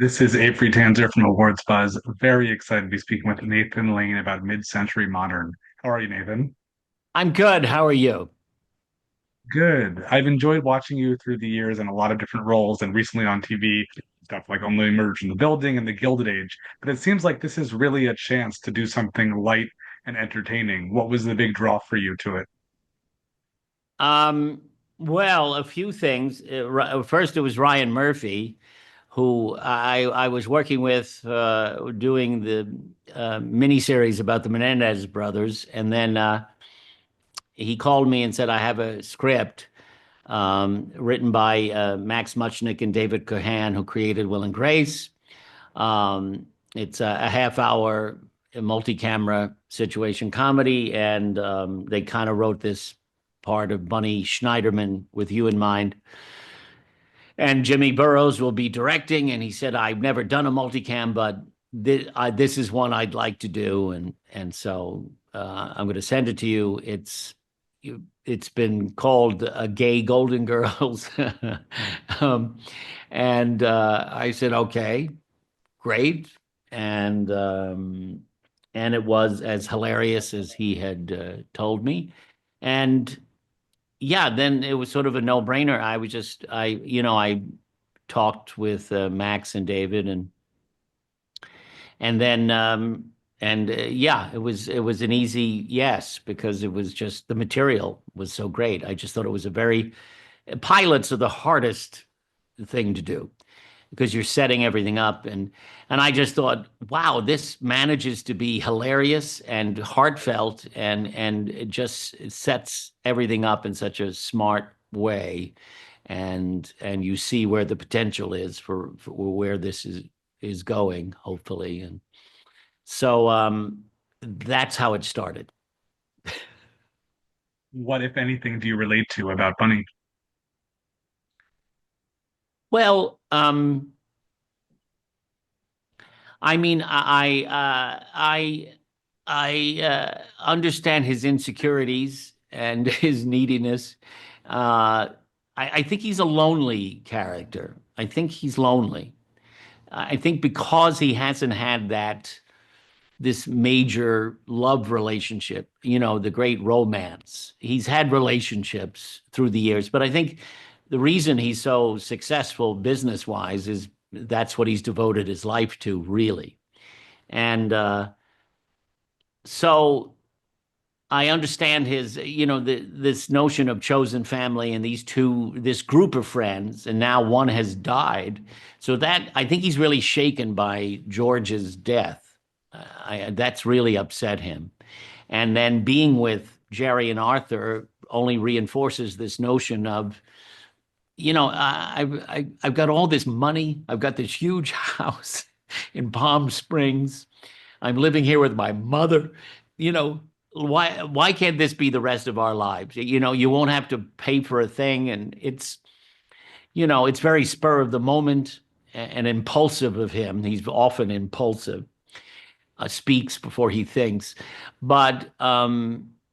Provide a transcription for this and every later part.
This is Abe Friedtanzer from Awards Buzz. Very excited to be speaking with Nathan Lane about mid-century modern. How are you, Nathan? I'm good. How are you? Good. I've enjoyed watching you through the years in a lot of different roles and recently on TV, stuff like Only Emerged in the Building and The Gilded Age. But it seems like this is really a chance to do something light and entertaining. What was the big draw for you to it? Um, well, a few things. First, it was Ryan Murphy, who I was working with doing the miniseries about the Menendez brothers, and then he called me and said, "I have a script written by Max Muchnick and David Cohan, who created Will and Grace. It's a half-hour multi-camera situation comedy, and they kind of wrote this part of Bunny Schneiderman with you in mind. And Jimmy Burrows will be directing, and he said, "I've never done a multicam, but this is one I'd like to do, and so I'm going to send it to you. It's been called Gay Golden Girls." um, and I said, "Okay, great," and um, and it was as hilarious as he had told me, and yeah, then it was sort of a no-brainer. I talked with Max and David, and then yeah, it was an easy yes because it was just the material was so great. I just thought it was a very pilots are the hardest thing to do because you're setting everything up, and I just thought, wow, this manages to be hilarious and heartfelt, and it just it sets everything up in such a smart way, and you see where the potential is for where this is going, hopefully, and so that's how it started. What, if anything, do you relate to about Bunny? Well, I mean, I understand his insecurities and his neediness. I think he's a lonely character. I think he's lonely. I think because he hasn't had this major love relationship, the great romance. He's had relationships through the years, but I think the reason he's so successful business wise is that's what he's devoted his life to, really. And so I understand this notion of chosen family and this group of friends, and now one has died. So that I think he's really shaken by George's death. That's really upset him. And then being with Jerry and Arthur only reinforces this notion of, I've got all this money. I've got this huge house in Palm Springs. I'm living here with my mother. You know, why can't this be the rest of our lives? You won't have to pay for a thing, and it's very spur of the moment and impulsive of him. He's often impulsive, speaks before he thinks, but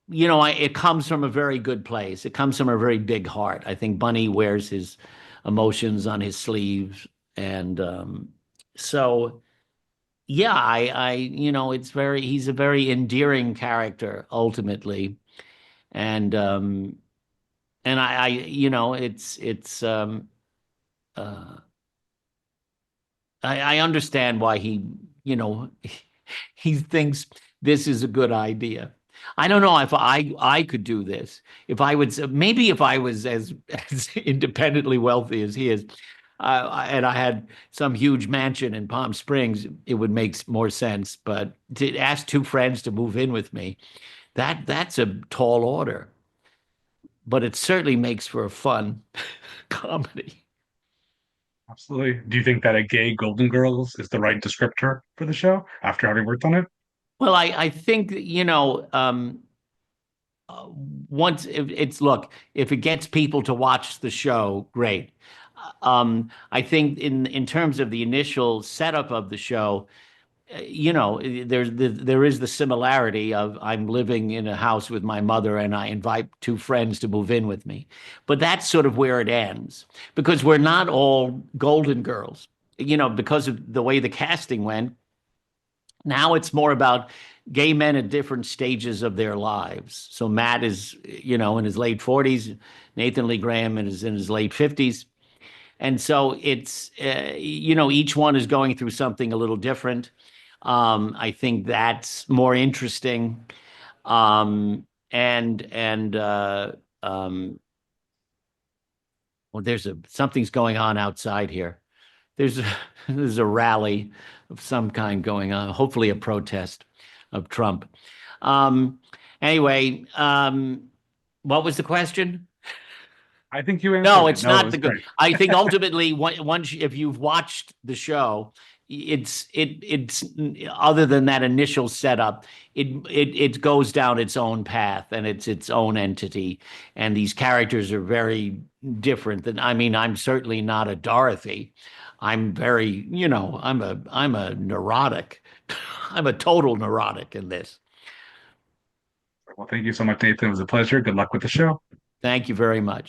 it comes from a very good place. It comes from a very big heart. I think Bunny wears his emotions on his sleeves, and so yeah, he's a very endearing character ultimately, and it's uh, I understand why you know, he thinks this is a good idea. I don't know if I could do this. If I would, maybe if I was as independently wealthy as he is, and I had some huge mansion in Palm Springs, it would make more sense. But to ask two friends to move in with me, that's a tall order. But it certainly makes for a fun comedy. Absolutely. Do you think that a gay Golden Girls is the right descriptor for the show after having worked on it? Well, I think once it's look, if it gets people to watch the show, great. I think in terms of the initial setup of the show, there is the similarity of I'm living in a house with my mother and I invite two friends to move in with me, but that's sort of where it ends because we're not all Golden Girls. because of the way the casting went, now it's more about gay men at different stages of their lives. So Matt is, in his late 40s, Nathan Lee Graham is in his late 50s. And so it's, each one is going through something a little different. I think that's more interesting. And well, something's going on outside here. There's a, there's a rally of some kind going on, hopefully a protest of Trump. Um, anyway, what was the question? I think you No, answered it. it's No, it not was the good. great. I think ultimately, once if you've watched the show, it's other than that initial setup, it goes down its own path and it's its own entity, and these characters are very different. Than I mean, I'm certainly not a Dorothy. I'm very, I'm a neurotic. I'm a total neurotic in this. Well, thank you so much, Nathan. It was a pleasure. Good luck with the show. Thank you very much.